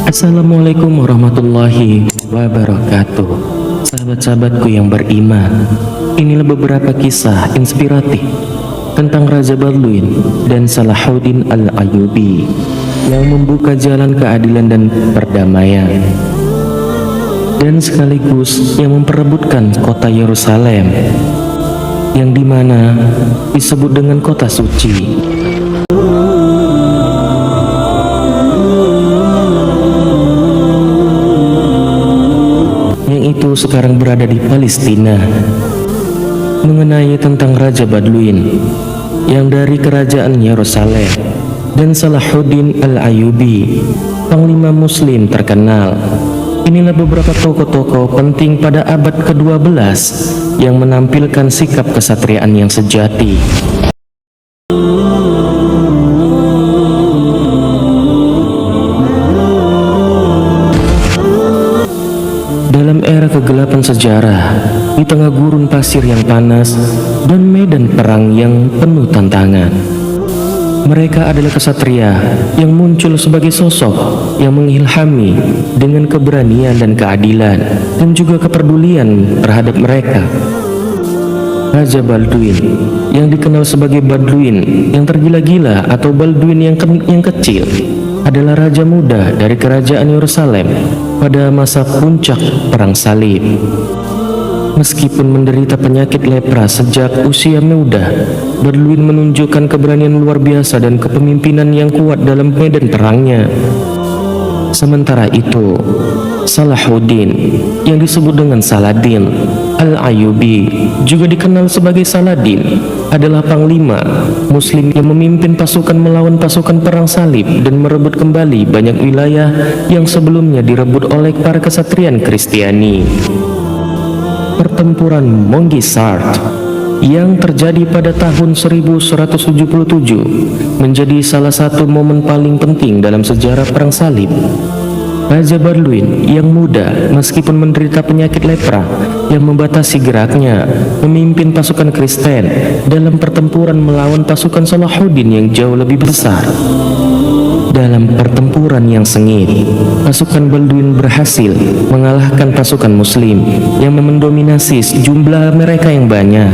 Assalamualaikum warahmatullahi wabarakatuh. Sahabat-sahabatku yang beriman, inilah beberapa kisah inspiratif tentang Raja Balduin dan Salahuddin Al-Ayyubi yang membuka jalan keadilan dan perdamaian, dan sekaligus yang memperebutkan kota Yerusalem yang dimana disebut dengan kota suci. Yang itu sekarang berada di Palestina. Mengenai tentang Raja Balduin yang dari kerajaan Yerusalem dan Salahuddin Al-Ayyubi, panglima muslim terkenal. Inilah beberapa tokoh-tokoh penting pada abad ke-12 yang menampilkan sikap kesatriaan yang sejati. Dalam era kegelapan sejarah, di tengah gurun pasir yang panas dan medan perang yang penuh tantangan, mereka adalah kesatria yang muncul sebagai sosok yang mengilhami dengan keberanian dan keadilan dan juga kepedulian terhadap mereka. Raja Balduin yang dikenal sebagai Balduin yang tergila-gila atau Balduin yang kecil adalah raja muda dari kerajaan Yerusalem pada masa puncak perang salib. Meskipun menderita penyakit lepra sejak usia muda, Balduin menunjukkan keberanian luar biasa dan kepemimpinan yang kuat dalam medan perangnya. Sementara itu, Salahuddin yang disebut dengan Saladin Al-Ayyubi, juga dikenal sebagai Saladin, adalah panglima muslim yang memimpin pasukan melawan pasukan perang salib dan merebut kembali banyak wilayah yang sebelumnya direbut oleh para kesatrian Kristiani. Pertempuran Mongisart yang terjadi pada tahun 1177 menjadi salah satu momen paling penting dalam sejarah perang salib. Raja Balduin yang muda meskipun menderita penyakit lepra yang membatasi geraknya, memimpin pasukan Kristen dalam pertempuran melawan pasukan Salahuddin yang jauh lebih besar. Dalam pertempuran yang sengit, pasukan Balduin berhasil mengalahkan pasukan muslim yang mendominasi jumlah mereka yang banyak.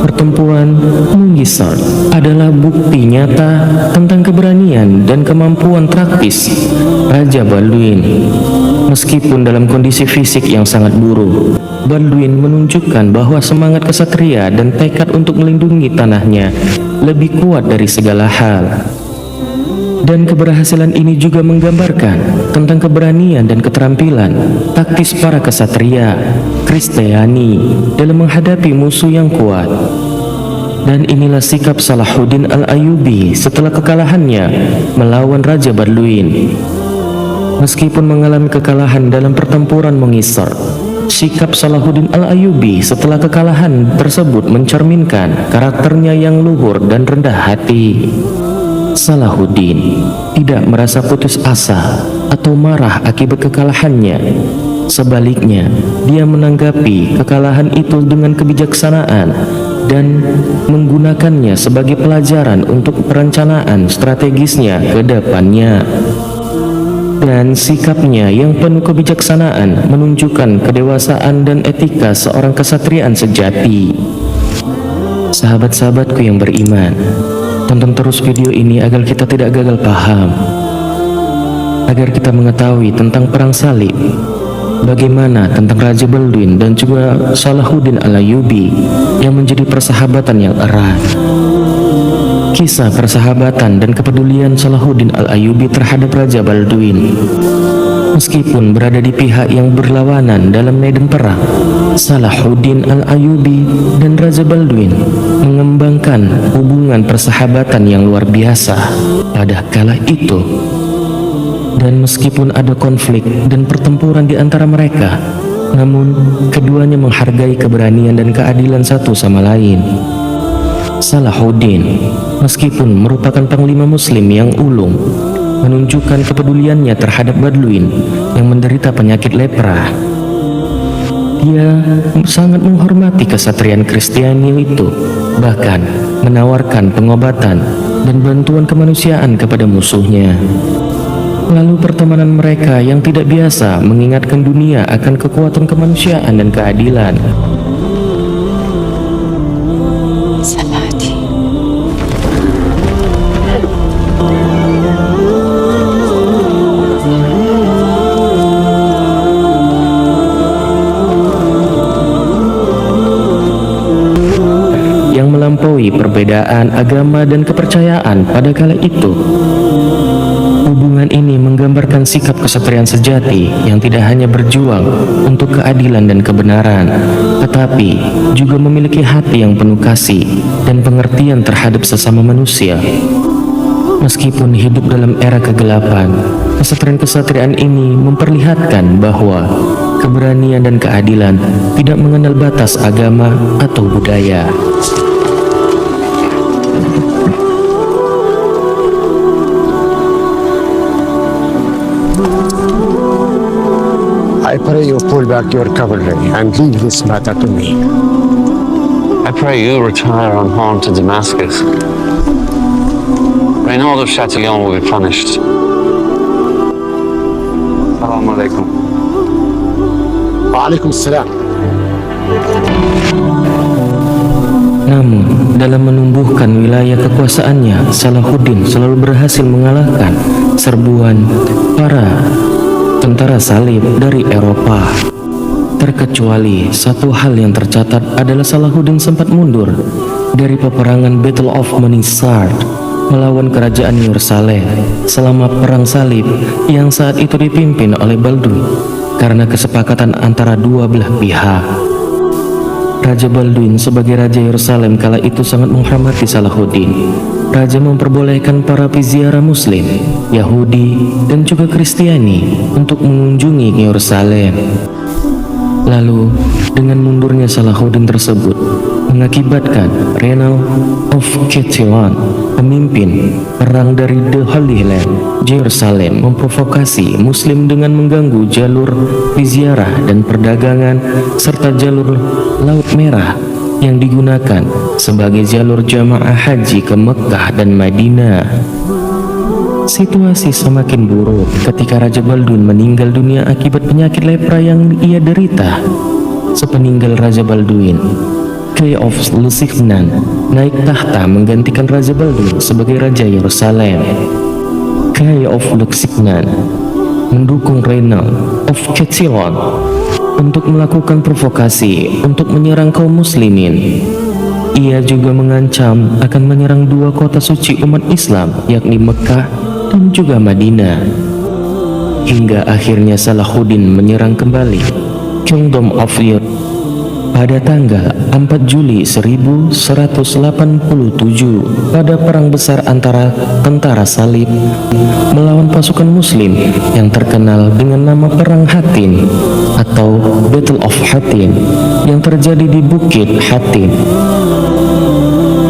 Pertempuran Mongisart adalah bukti nyata tentang keberanian dan kemampuan taktis Raja Balduin. Meskipun dalam kondisi fisik yang sangat buruk, Balduin menunjukkan bahwa semangat kesatria dan tekad untuk melindungi tanahnya lebih kuat dari segala hal. Dan keberhasilan ini juga menggambarkan tentang keberanian dan keterampilan taktis para kesatria Kristiani dalam menghadapi musuh yang kuat. Dan inilah sikap Salahuddin Al-Ayyubi setelah kekalahannya melawan Raja Balduin. Meskipun mengalami kekalahan dalam pertempuran Mongisart, sikap Salahuddin Al-Ayyubi setelah kekalahan tersebut mencerminkan karakternya yang luhur dan rendah hati. Salahuddin tidak merasa putus asa atau marah akibat kekalahannya. Sebaliknya, dia menanggapi kekalahan itu dengan kebijaksanaan dan menggunakannya sebagai pelajaran untuk perencanaan strategisnya ke depannya. Dan sikapnya yang penuh kebijaksanaan menunjukkan kedewasaan dan etika seorang kesatriaan sejati. Sahabat-sahabatku yang beriman, tonton terus video ini agar kita tidak gagal paham, agar kita mengetahui tentang perang salib, bagaimana tentang Raja Balduin dan juga Salahuddin Al-Ayyubi yang menjadi persahabatan yang erat. Kisah persahabatan dan kepedulian Salahuddin Al-Ayyubi terhadap Raja Balduin. Meskipun berada di pihak yang berlawanan dalam medan perang, Salahuddin Al-Ayyubi dan Raja Balduin mengembangkan hubungan persahabatan yang luar biasa pada kala itu. Dan meskipun ada konflik dan pertempuran di antara mereka, namun keduanya menghargai keberanian dan keadilan satu sama lain. Salahuddin, meskipun merupakan panglima muslim yang ulung, menunjukkan kepeduliannya terhadap Balduin yang menderita penyakit lepra. Dia sangat menghormati kesatrian Kristiani itu, bahkan menawarkan pengobatan dan bantuan kemanusiaan kepada musuhnya. Lalu pertemanan mereka yang tidak biasa mengingatkan dunia akan kekuatan kemanusiaan dan keadilan. Yang melampaui perbedaan agama dan kepercayaan pada kala itu. Hubungan ini menggambarkan sikap kesatrian sejati yang tidak hanya berjuang untuk keadilan dan kebenaran, tetapi juga memiliki hati yang penuh kasih dan pengertian terhadap sesama manusia. Meskipun hidup dalam era kegelapan, kesatrian-kesatrian ini memperlihatkan bahwa keberanian dan keadilan tidak mengenal batas agama atau budaya. I pray you pull back your cavalry and leave this matter to me. I pray you retire unharmed to Damascus. Reynald of Chatillon will be punished. Assalamu alaikum. Waalaikum salam. Namun, dalam menumbuhkan wilayah kekuasaannya, Salahuddin selalu berhasil mengalahkan serbuan para tentara salib dari Eropa. Terkecuali satu hal yang tercatat adalah Salahuddin sempat mundur dari peperangan Battle of Manisard melawan kerajaan Yerusalem selama perang salib yang saat itu dipimpin oleh Balduin karena kesepakatan antara dua belah pihak. Raja Balduin sebagai Raja Yerusalem kala itu sangat menghormati Salahuddin. Raja memperbolehkan para peziarah Muslim, Yahudi, dan juga Kristiani untuk mengunjungi Yerusalem. Lalu, dengan mundurnya Salahuddin tersebut, mengakibatkan Reynald of Chatillon, pemimpin perang dari The Holy Land, Yerusalem, memprovokasi Muslim dengan mengganggu jalur peziarah dan perdagangan serta jalur Laut Merah yang digunakan sebagai jalur jamaah haji ke Mekkah dan Madinah. Situasi semakin buruk ketika Raja Balduin meninggal dunia akibat penyakit lepra yang ia derita. Sepeninggal Raja Balduin, Guy of Lusignan naik tahta menggantikan Raja Balduin sebagai Raja Yerusalem. Guy of Lusignan mendukung Reynald of Chatillon untuk melakukan provokasi untuk menyerang kaum muslimin. Ia juga mengancam akan menyerang dua kota suci umat Islam, yakni Mekkah dan juga Madinah. Hingga akhirnya Salahuddin menyerang kembali Kingdom of Europe pada tanggal 4 Juli 1187 pada perang besar antara tentara salib melawan pasukan muslim yang terkenal dengan nama Perang Hattin atau Battle of Hattin yang terjadi di Bukit Hattin.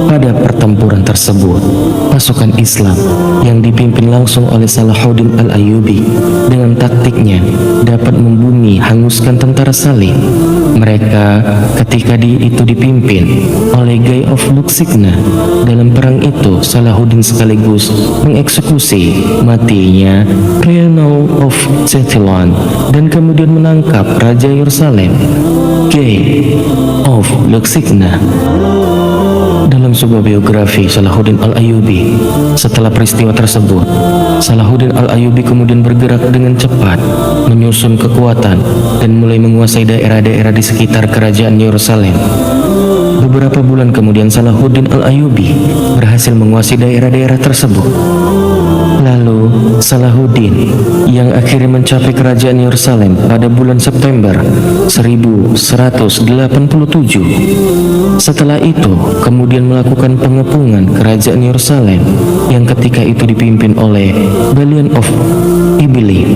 Pada pertempuran tersebut, pasukan Islam yang dipimpin langsung oleh Salahuddin Al-Ayyubi dengan taktiknya dapat membumi hanguskan tentara salib. Mereka ketika itu dipimpin oleh Guy of Lusignan. Dalam perang itu, Salahuddin sekaligus mengeksekusi matinya Reynald of Chatillon dan kemudian menangkap Raja Yerusalem, Guy of Lusignan. Dalam sebuah biografi Salahuddin Al-Ayyubi, setelah peristiwa tersebut, Salahuddin Al-Ayyubi kemudian bergerak dengan cepat, menyusun kekuatan, dan mulai menguasai daerah-daerah di sekitar kerajaan Yerusalem. Beberapa bulan kemudian Salahuddin Al-Ayyubi berhasil menguasai daerah-daerah tersebut. Lalu Salahuddin yang akhirnya mencapai kerajaan Yerusalem pada bulan September 1187. Setelah itu kemudian melakukan pengepungan kerajaan Yerusalem yang ketika itu dipimpin oleh Balian of Iblis.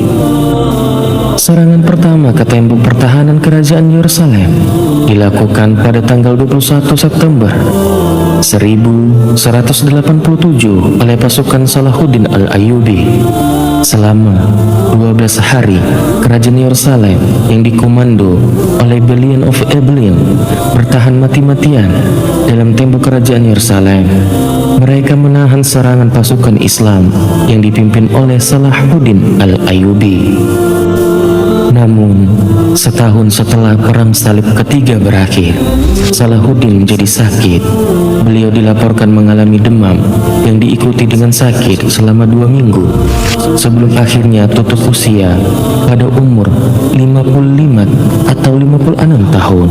Serangan pertama ke tembok pertahanan kerajaan Yerusalem dilakukan pada tanggal 21 September 1187 oleh pasukan Salahuddin Al-Ayyubi. Selama 12 hari, kerajaan Yerusalem yang dikomando oleh Belial of Ebelian bertahan mati-matian dalam tembok kerajaan Yerusalem. Mereka menahan serangan pasukan Islam yang dipimpin oleh Salahuddin al-Ayyubi. Namun, setahun setelah perang salib ketiga berakhir, Salahuddin menjadi sakit. Beliau dilaporkan mengalami demam yang diikuti dengan sakit selama 2 minggu sebelum akhirnya tutup usia pada umur 55 atau 56 tahun.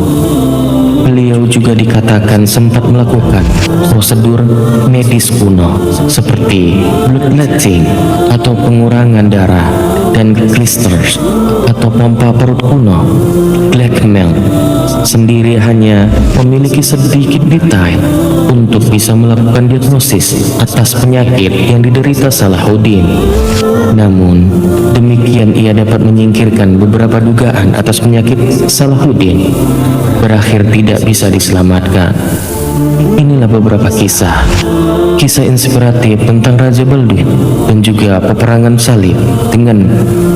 Beliau juga dikatakan sempat melakukan prosedur medis kuno seperti bloodletting atau pengurangan darah dan clisters atau pompa perut kuno. Blackmail sendiri hanya memiliki sedikit detail untuk bisa melakukan diagnosis atas penyakit yang diderita Salahuddin. Namun, demikian ia dapat menyingkirkan beberapa dugaan atas penyakit Salahuddin berakhir tidak bisa diselamatkan. Inilah beberapa kisah inspiratif tentang Raja Baldwin dan juga peperangan salib dengan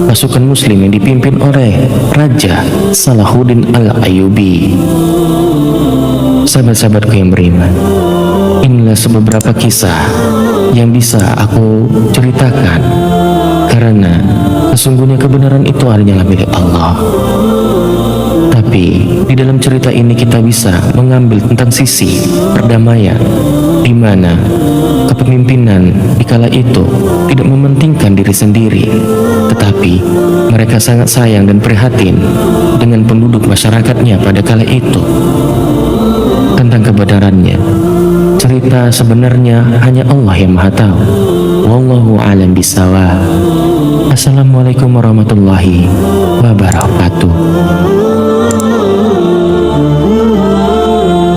pasukan muslim yang dipimpin oleh Raja Salahuddin al-Ayyubi. Sahabat-sahabatku yang beriman, inilah beberapa kisah yang bisa aku ceritakan karena sesungguhnya kebenaran itu hanyalah milik Allah. Tapi di dalam cerita ini kita bisa mengambil tentang sisi perdamaian, di mana kepemimpinan di kala itu tidak mementingkan diri sendiri, tetapi mereka sangat sayang dan prihatin dengan penduduk masyarakatnya pada kala itu. Tentang kebenarannya, cerita sebenarnya hanya Allah yang Maha Tahu. Wallahu a'lam bishawab. Assalamualaikum warahmatullahi wabarakatuh.